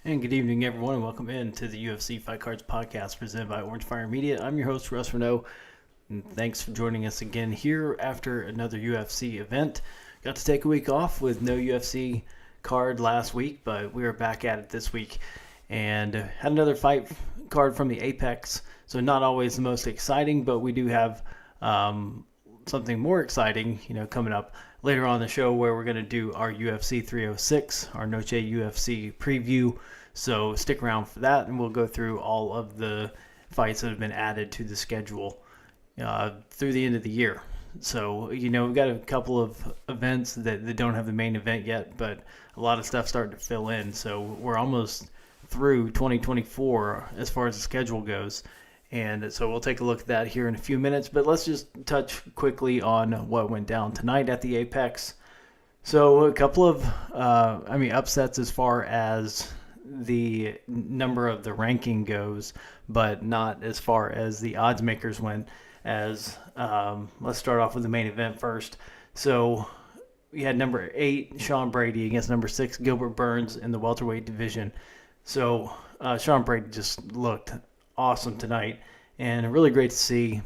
And good evening, everyone, and welcome in to the UFC Fight Cards podcast presented by Orange Fire Media. I'm your host, Russ Renault, and thanks for joining us again here after another UFC event. Got to take a week off with no UFC card last week, but we are back at it this week and had another fight card from the Apex. So not always the most exciting, but we do have something more exciting, coming up later on the show where we're going to do our UFC 306, our Noche UFC preview. So stick around for that, and we'll go through all of the fights that have been added to the schedule through the end of the year. So, we've got a couple of events that don't have the main event yet, but a lot of stuff starting to fill in. So we're almost through 2024 as far as the schedule goes. And so we'll take a look at that here in a few minutes. But let's just touch quickly on what went down tonight at the Apex. So a couple of, upsets as far as the number of the ranking goes, but not as far as the odds makers went. As let's start off with the main event first. So we had number 8 Sean Brady against number 6 Gilbert Burns in the welterweight division. So Sean Brady just looked awesome tonight, and really great to see.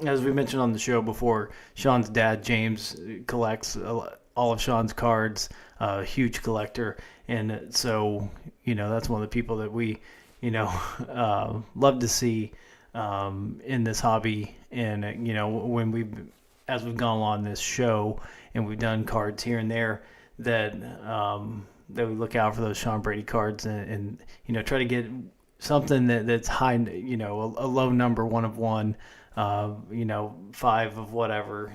As we mentioned on the show before, Sean's dad James collects all of Sean's cards, a huge collector, and so that's one of the people that we love to see in this hobby. And when as we've gone along this show and we've done cards here and there, that we look out for those Sean Brady cards and try to get something that's high, a low number, 1 of 1, 5 of whatever.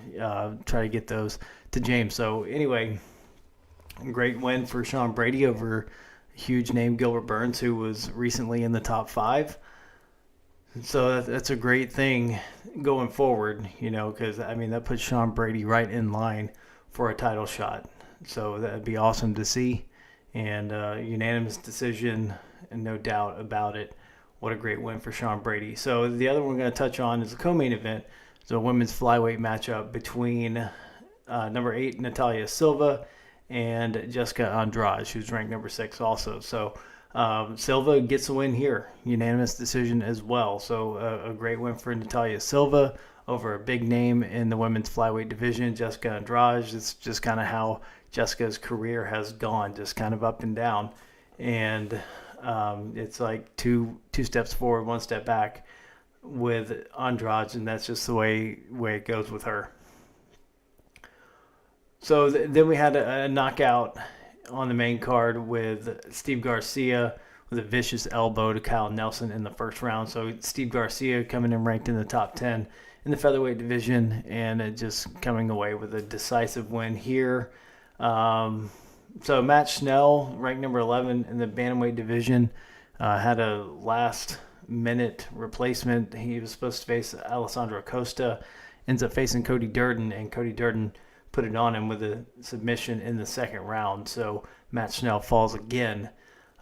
Try to get those to James. So anyway, great win for Sean Brady over huge name Gilbert Burns, who was recently in the top 5. So that's a great thing going forward, because that puts Sean Brady right in line for a title shot. So that'd be awesome to see, and unanimous decision, and no doubt about it. What a great win for Sean Brady. So the other one we're going to touch on is the co-main event. So a women's flyweight matchup between number 8 Natalia Silva and Jessica Andrade, who's ranked number 6 also. So Silva gets a win here, unanimous decision as well. So a great win for Natalia Silva over a big name in the women's flyweight division, Jessica Andrade. It's just kind of how Jessica's career has gone, just kind of up and down. And it's like two steps forward, 1 step back with Andrade, and that's just the way it goes with her. So then we had a knockout on the main card with Steve Garcia with a vicious elbow to Kyle Nelson in the first round. So Steve Garcia coming in ranked in the top 10 in the featherweight division, and just coming away with a decisive win here. So Matt Schnell, ranked number 11 in the bantamweight division, had a last-minute replacement. He was supposed to face Alessandro Costa, ends up facing Cody Durden, and Cody Durden put it on him with a submission in the second round. So Matt Schnell falls again.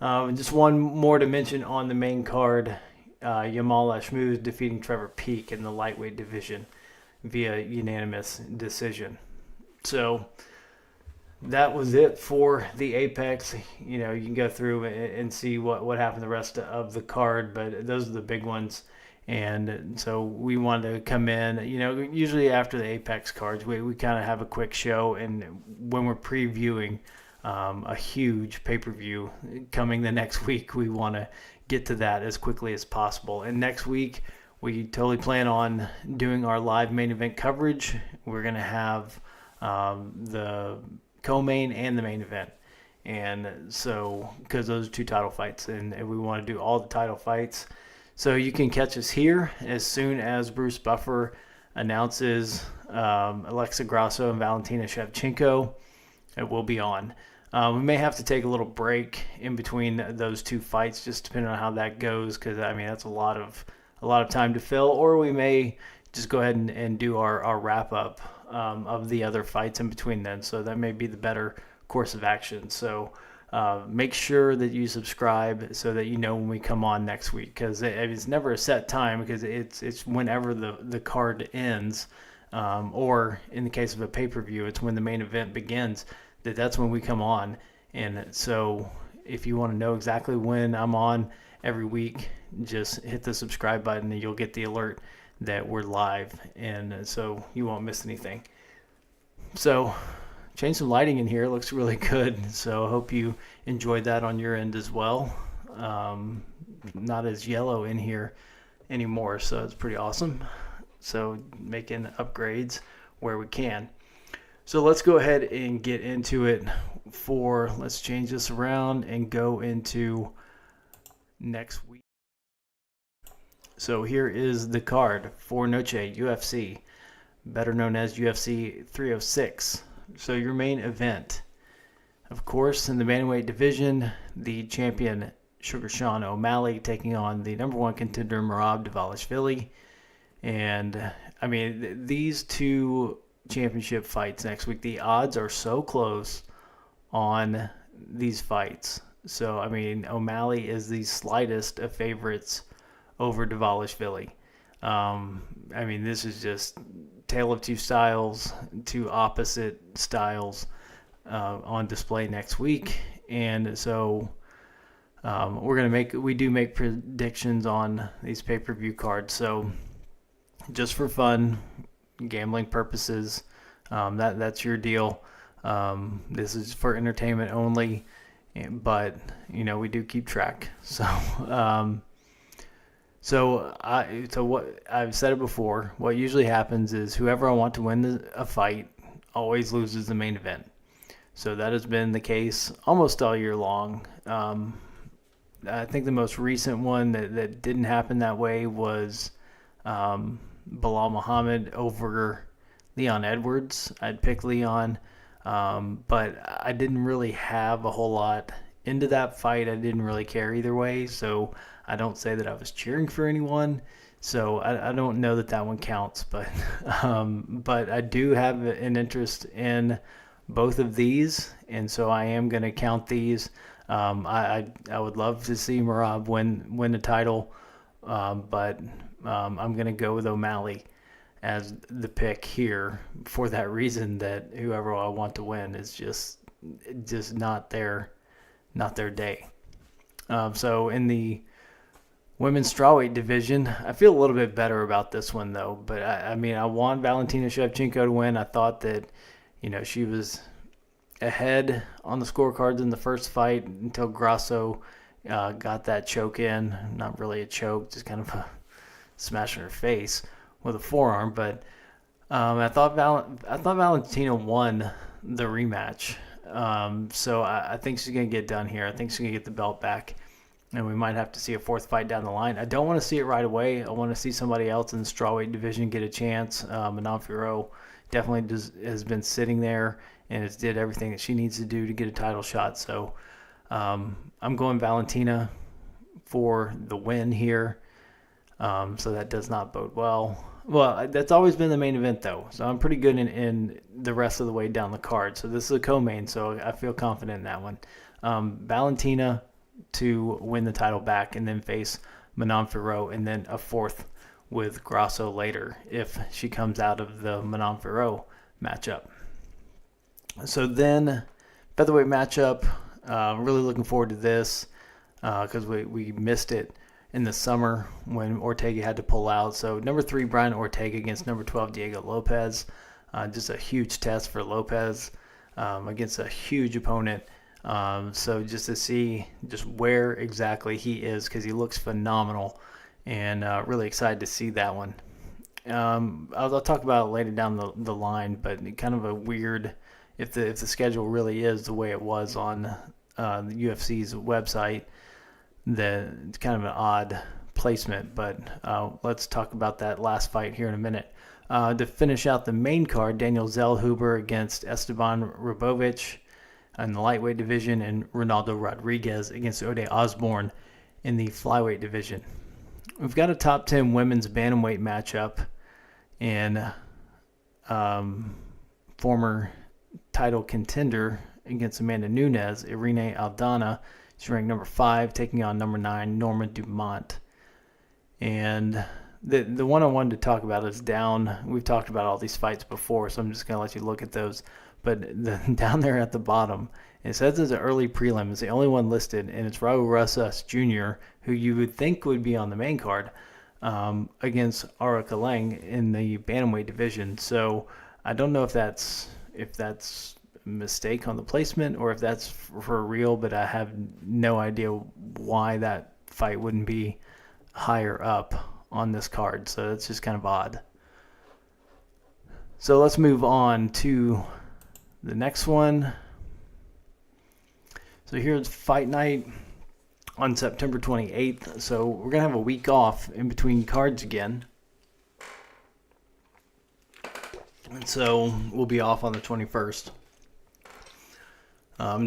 Just one more to mention on the main card, Yamal Ashmouz defeating Trevor Peek in the lightweight division via unanimous decision. So that was it for the Apex. You can go through and see what happened the rest of the card, but those are the big ones. And so we wanted to come in, usually after the Apex cards, we kind of have a quick show. And when we're previewing a huge pay-per-view coming the next week, we want to get to that as quickly as possible. And next week, we totally plan on doing our live main event coverage. We're going to have the co-main and the main event. And so, because those are 2 title fights, and we want to do all the title fights. So you can catch us here as soon as Bruce Buffer announces Alexa Grasso and Valentina Shevchenko. It will be on. We may have to take a little break in between those 2 fights, just depending on how that goes, because that's a lot of time to fill. Or we may just go ahead and do our wrap up of the other fights in between then. So that may be the better course of action. So make sure that you subscribe so that when we come on next week, because it's never a set time, because it's whenever the card ends, or in the case of a pay-per-view, it's when the main event begins. That's when we come on. And so if you want to know exactly when I'm on every week, just hit the subscribe button and you'll get the alert that we're live, and so you won't miss anything. So change some lighting in here. It looks really good. So I hope you enjoyed that on your end as well. Not as yellow in here anymore, so it's pretty awesome. So making upgrades where we can. So let's go ahead and get into it. Let's change this around and go into next week. So here is the card for Noche UFC, better known as UFC 306. So your main event, of course, in the bantamweight division, the champion Sugar Sean O'Malley taking on the number one contender Merab Dvalishvili. And I mean, these two championship fights next week, the odds are so close on these fights. So I mean, O'Malley is the slightest of favorites over Dvalishvili. I mean, this is just tale of two styles, two opposite styles on display next week. And so we do make predictions on these pay-per-view cards. So just for fun, gambling purposes, that's your deal. This is for entertainment only, but we do keep track. So what I've said it before. What usually happens is whoever I want to win a fight always loses the main event. So that has been the case almost all year long. I think the most recent one that didn't happen that way was Bilal Muhammad over Leon Edwards. I'd pick Leon, but I didn't really have a whole lot into that fight. I didn't really care either way, so I don't say that I was cheering for anyone. So I don't know that one counts, but I do have an interest in both of these, and so I am going to count these. I would love to see Merab win the title, but I'm going to go with O'Malley as the pick here for that reason, that whoever I want to win is just not their day. So in the women's strawweight division, I feel a little bit better about this one though. But I mean, I want Valentina Shevchenko to win. I thought that she was ahead on the scorecards in the first fight until Grasso got that choke in. Not really a choke, just kind of a smash in her face with a forearm. But I thought Valentina won the rematch. So I think she's going to get done here. I think she's going to get the belt back, and we might have to see a fourth fight down the line. I don't want to see it right away. I want to see somebody else in the strawweight division get a chance. Manon Fiorot definitely has been sitting there and has did everything that she needs to do to get a title shot. So I'm going Valentina for the win here. So that does not bode well. Well, that's always been the main event, though. So I'm pretty good in the rest of the way down the card. So this is a co-main, so I feel confident in that one. Valentina to win the title back and then face Manon Fiorot, and then a fourth with Grasso later if she comes out of the Manon Fiorot matchup. So then featherweight matchup, really looking forward to this because we missed it in the summer when Ortega had to pull out. So number 3, Brian Ortega against number 12, Diego Lopez. Just a huge test for Lopez against a huge opponent. So just to see just where exactly he is, because he looks phenomenal, and really excited to see that one. I'll talk about it later down the line, but kind of a weird, if the schedule really is the way it was on the UFC's website, then it's kind of an odd placement. But let's talk about that last fight here in a minute. To finish out the main card, Daniel Zellhuber against Esteban Ribovic in the lightweight division, and Ronaldo Rodriguez against Ode Osborne in the flyweight division. We've got a top 10 women's bantamweight matchup, and former title contender against Amanda Nunes, Irene Aldana. She's ranked number 5, taking on number 9, Norma Dumont. And the one I wanted to talk about is down. We've talked about all these fights before, so I'm just going to let you look at those. but down there at the bottom, it says it's an early prelim. It's the only one listed, and it's Raul Rosas Jr., who you would think would be on the main card, against Ara Kaleng in the bantamweight division. So I don't know if that's a mistake on the placement or if that's for real, but I have no idea why that fight wouldn't be higher up on this card. So that's just kind of odd. So let's move on to the next one. So here's Fight Night on September 28th. So we're going to have a week off in between cards again. And so we'll be off on the 21st.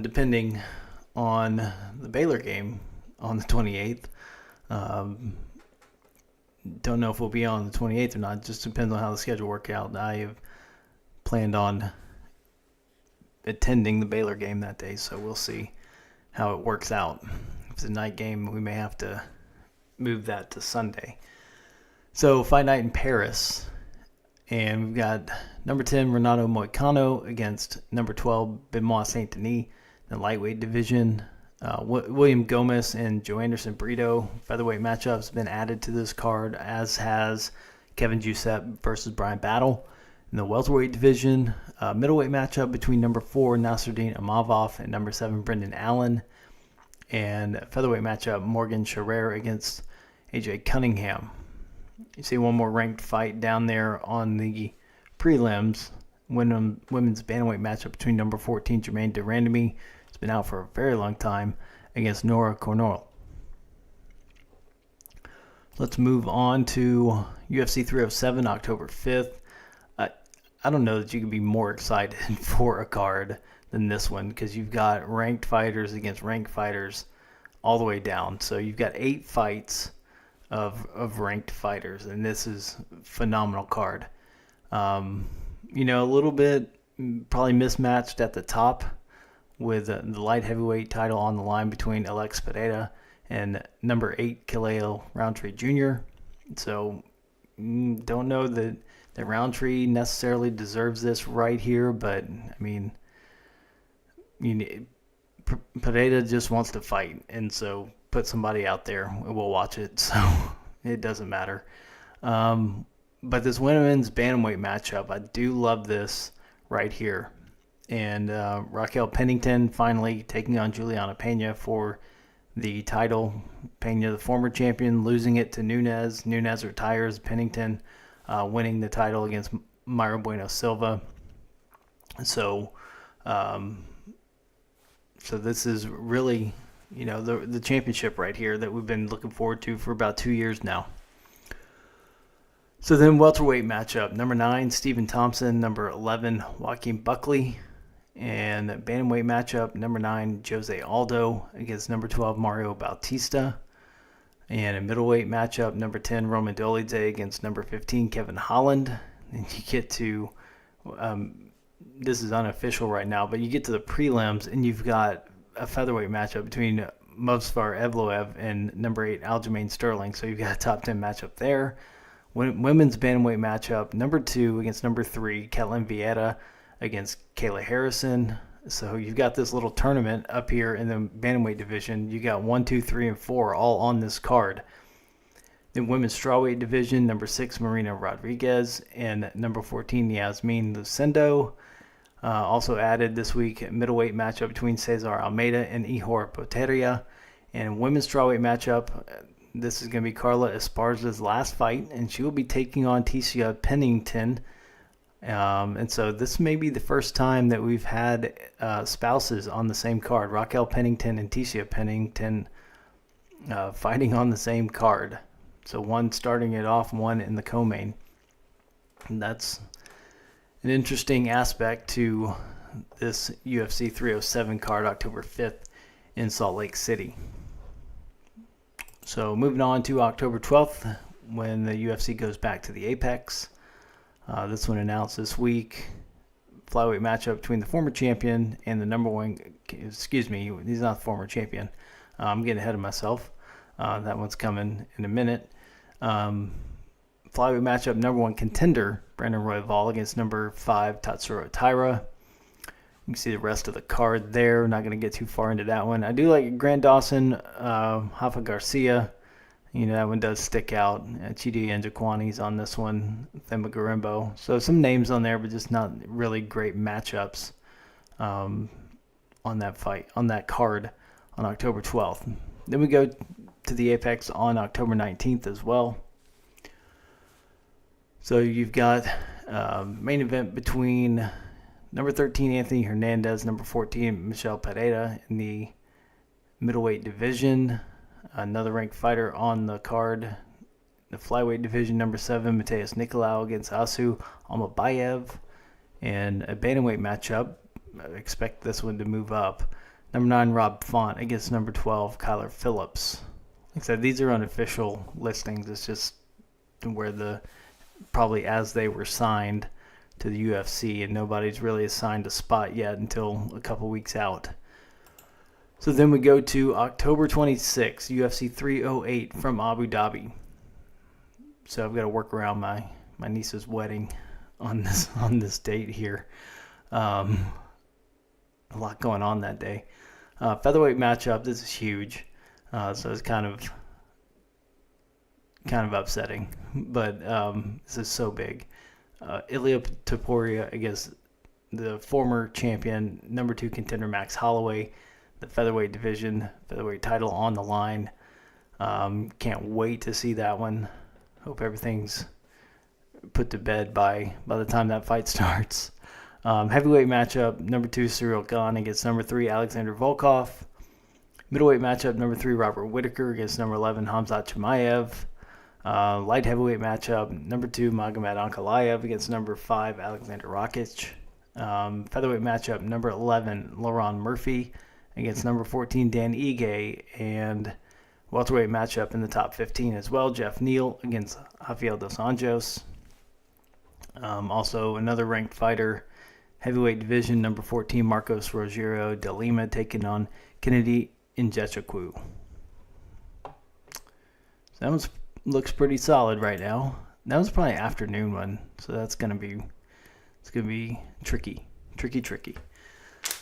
Depending on the Baylor game on the 28th. Don't know if we'll be on the 28th or not. It just depends on how the schedule works out. I have planned on attending the Baylor game that day, so we'll see how it works out. If it's a night game, we may have to move that to Sunday. So Fight Night in Paris, and we've got number 10 Renato Moicano against number 12 Benoit Saint Denis in the lightweight division. William Gomez and Joe Anderson Brito featherweight matchup has been added to this card, as has Kevin Giuseppe versus Brian Battle. In the welterweight division, middleweight matchup between number 4 Nasruddin Imavov and number 7 Brendan Allen. And featherweight matchup Morgan Charrer against AJ Cunningham. You see one more ranked fight down there on the prelims. Women's bantamweight matchup between number 14 Jermaine Durandamy, has been out for a very long time, against Nora Cornell. Let's move on to UFC 307, October 5th. I don't know that you can be more excited for a card than this one, because you've got ranked fighters against ranked fighters all the way down. So you've got 8 fights of ranked fighters, and this is a phenomenal card. A little bit probably mismatched at the top with the light heavyweight title on the line between Alex Pereira and number 8 Khalil Roundtree Jr. So don't know that Roundtree necessarily deserves this right here, but I mean, Pereira just wants to fight, and so put somebody out there and we'll watch it. So it doesn't matter. But this women's bantamweight matchup, I do love this right here. And Raquel Pennington finally taking on Juliana Pena for the title. Pena, the former champion, losing it to Nunes. Nunes retires. Pennington winning the title against Mayra Bueno Silva. So this is really, the championship right here that we've been looking forward to for about 2 years now. So then welterweight matchup, number 9, Stephen Thompson, number 11, Joaquin Buckley. And bantamweight matchup, number 9, Jose Aldo against number 12, Mario Bautista. And a middleweight matchup, number 10, Roman Dolidze against number 15, Kevin Holland. And you get to, this is unofficial right now, but you get to the prelims and you've got a featherweight matchup between Movsar Evloev and number 8, Aljamain Sterling. So you've got a top 10 matchup there. Women's bantamweight matchup, number 2 against number 3, Ketlin Vieira against Kayla Harrison. So you've got this little tournament up here in the bantamweight division. You got 1, 2, 3, and 4 all on this card. Then women's strawweight division, number 6, Marina Rodriguez, and number 14, Yasmin Lucendo. Also added this week, middleweight matchup between Cesar Almeida and Ihor Poteria. And women's strawweight matchup, this is going to be Carla Esparza's last fight, and she will be taking on Ticia Pennington. And so this may be the first time that we've had spouses on the same card. Raquel Pennington and Ticia Pennington fighting on the same card. So one starting it off, one in the co-main. And that's an interesting aspect to this UFC 307 card, October 5th in Salt Lake City. So moving on to October 12th, when the UFC goes back to the Apex. This one announced this week. Flyweight matchup between the former champion and the number 1. Excuse me, he's not the former champion. I'm getting ahead of myself. That one's coming in a minute. Flyweight matchup, number 1 contender Brandon Royval against number 5 Tatsuro Taira. You can see the rest of the card there. We're not going to get too far into that one. I do like Grand Dawson, Rafa Garcia. That one does stick out. Chidi Njokwani's on this one. Themba Garimbo. So some names on there, but just not really great matchups on that card on October 12th. Then we go to the Apex on October 19th as well. So you've got main event between number 13 Anthony Hernandez, number 14 Michel Pereira in the middleweight division. Another ranked fighter on the card, the flyweight division, number 7 Mateus Nicolau against Asu Almabayev. And a bantamweight matchup, I expect this one to move up. Number 9 Rob Font against number 12 Kyler Phillips. Like I said, these are unofficial listings. It's just where probably as they were signed to the UFC, and nobody's really assigned a spot yet until a couple weeks out. So then we go to October 26th, UFC 308 from Abu Dhabi. So I've got to work around my niece's wedding on this date here. A lot going on that day. Featherweight matchup. This is huge. So it's kind of upsetting, but this is so big. Ilia Topuria against the former champion, number 2 contender Max Holloway. The featherweight division, featherweight title on the line. Can't wait to see that one. Hope everything's put to bed by the time that fight starts. Heavyweight matchup, number 2 Cyril Gane against number 3 Alexander Volkov. Middleweight matchup, number 3 Robert Whittaker against number 11 Hamzat Chimaev. Light heavyweight matchup, number 2 Magomed Ankalaev against number 5 Alexander Rakic. Featherweight matchup, number 11 Laron Murphy against number 14 Dan Ige. And welterweight matchup in the top 15 as well, Jeff Neal against Rafael dos Anjos. Also another ranked fighter, heavyweight division, number 14 Marcos Rogério de Lima taking on Kennedy Nzechukwu. So that one looks pretty solid right now. That was probably an afternoon one, so that's gonna be tricky.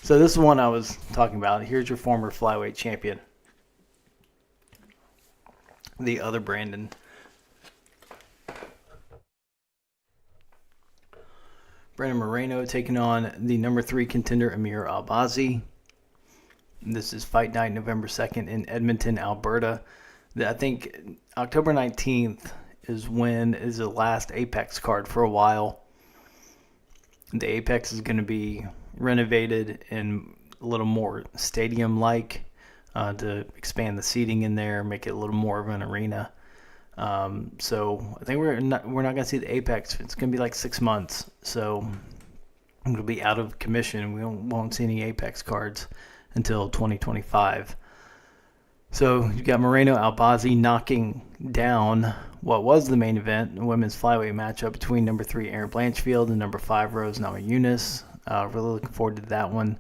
So this is one I was talking about. Here's your former flyweight champion, the other Brandon. Brandon Moreno taking on the number 3 contender Amir Albazi. This is Fight Night, November 2nd in Edmonton, Alberta. I think October 19th is the last Apex card for a while. The Apex is going to be renovated and a little more stadium-like to expand the seating in there, make it a little more of an arena. So I think we're not going to see the Apex. It's going to be like 6 months. So I'm going to be out of commission. We won't see any Apex cards until 2025. So you've got Moreno Albazi knocking down what was the main event, a women's flyweight matchup between number 3 Erin Blanchfield and number 5 Rose Namajunas. Really looking forward to that one.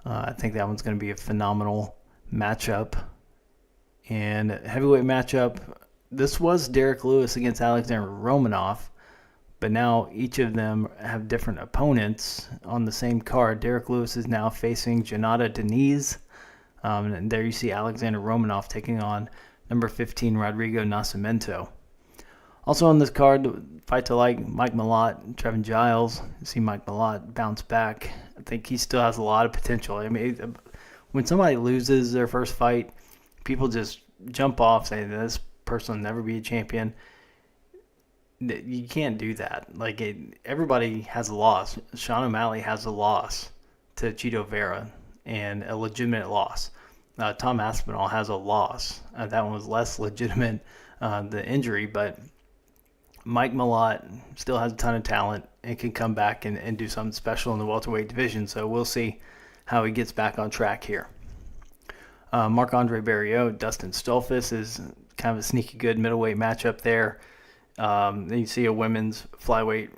I think that one's going to be a phenomenal matchup. And heavyweight matchup, this was Derek Lewis against Alexander Romanov, but now each of them have different opponents on the same card. Derek Lewis is now facing Janata Deniz. And there you see Alexander Romanov taking on number 15 Rodrigo Nascimento. Also on this card, fight to like Mike Malott, Trevin Giles. You see Mike Malott bounce back. I think he still has a lot of potential. I mean, when somebody loses their first fight, people just jump off saying this person will never be a champion. You can't do that. Everybody has a loss. Sean O'Malley has a loss to Chito Vera, and a legitimate loss. Tom Aspinall has a loss. That one was less legitimate, the injury, but Mike Malott still has a ton of talent and can come back and do something special in the welterweight division. So we'll see how he gets back on track here. Marc-Andre Barriault, Dustin Stolfus is kind of a sneaky good middleweight matchup there. Then you see a women's flyweight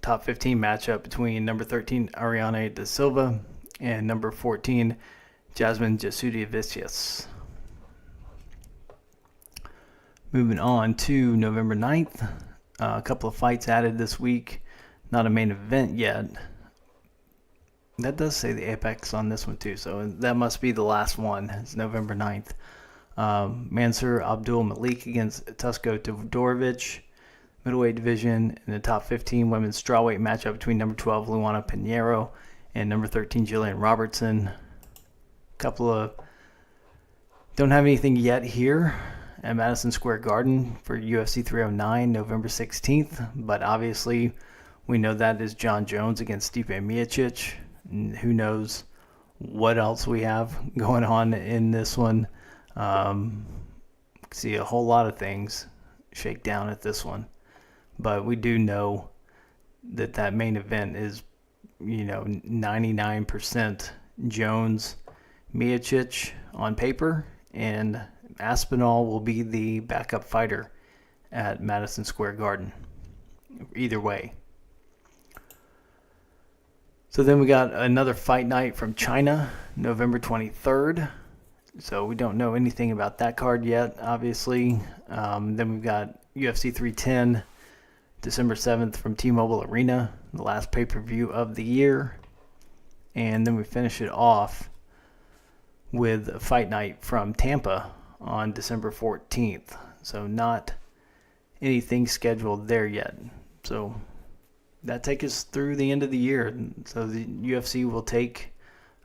top 15 matchup between number 13 Ariane De Silva and number 14 Jasmine Jasudavicius. Moving on to November 9th. A couple of fights added this week. Not a main event yet. That does say the Apex on this one too, so that must be the last one. It's November 9th. Mansur Abdul Malik against Tusko Todorovic, middleweight division in the top 15 women's strawweight matchup between number 12 Luana Pinheiro and number 13 Jillian Robertson. Don't have anything yet here at Madison Square Garden for UFC 309, November 16th, but obviously we know that is John Jones against Stipe Miocic. Who knows what else we have going on in this one. See a whole lot of things shake down at this one, but we do know that main event is 99% Jones Miocic on paper, and Aspinall will be the backup fighter at Madison Square Garden either way. So then we got another fight night from China, November 23rd. So we don't know anything about that card yet, obviously. Then we've got UFC 310, December 7th from T-Mobile Arena, the last pay-per-view of the year. And then we finish it off with a fight night from Tampa on December 14th. So not anything scheduled there yet. So that takes us through the end of the year. So the UFC will take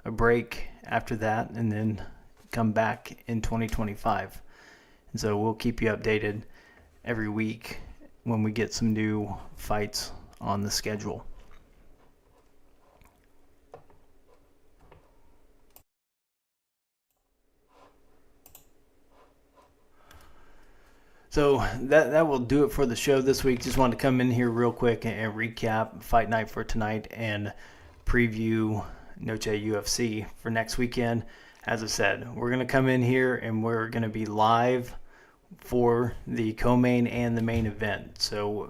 a break after that and then come back in 2025. And so we'll keep you updated every week when we get some new fights on the schedule. So that will do it for the show this week. Just wanted to come in here real quick and recap Fight Night for tonight and preview Noche UFC for next weekend. As I said, we're going to come in here and we're going to be live for the co-main and the main event. So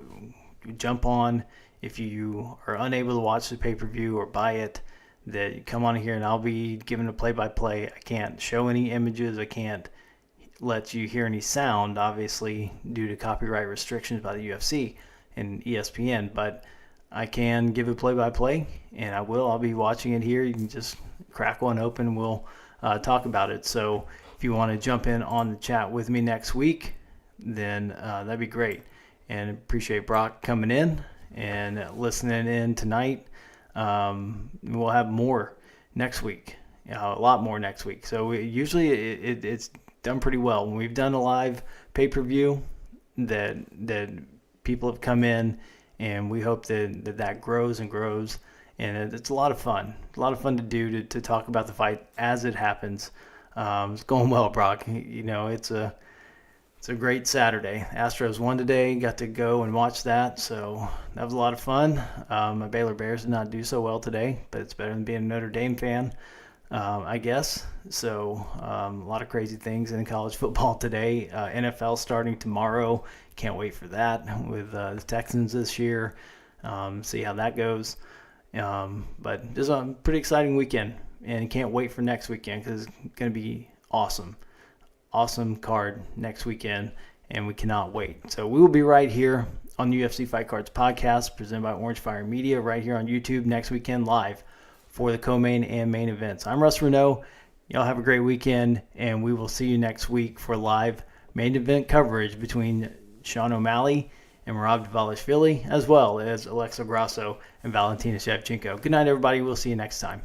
jump on if you are unable to watch the pay-per-view or buy it, that you come on here and I'll be giving a play-by-play. I can't show any images. I can't let you hear any sound, obviously, due to copyright restrictions by the UFC and ESPN, but I can give a play-by-play, and I will. I'll be watching it here. You can just crack one open and we'll talk about it. So if you want to jump in on the chat with me next week, then that'd be great. And appreciate Brock coming in and listening in tonight. We'll have more next week, a lot more next week. So usually it's done pretty well. When we've done a live pay-per-view, that people have come in, and we hope that grows and grows, and it's a lot of fun. A lot of fun to do to talk about the fight as it happens. It's going well, Brock. It's a great Saturday. Astros won today. Got to go and watch that, so that was a lot of fun. My Baylor Bears did not do so well today, but it's better than being a Notre Dame fan, I guess. So a lot of crazy things in college football today. NFL starting tomorrow. Can't wait for that with the Texans this year. See how that goes. But just a pretty exciting weekend, and can't wait for next weekend because it's going to be awesome. Awesome card next weekend, and we cannot wait. So we will be right here on the UFC Fight Cards podcast presented by Orange Fire Media right here on YouTube next weekend live for the co-main and main events. I'm Russ Renault. Y'all have a great weekend, and we will see you next week for live main event coverage between Sean O'Malley and Merab Dvalishvili, as well as Alexa Grasso and Valentina Shevchenko. Good night, everybody. We'll see you next time.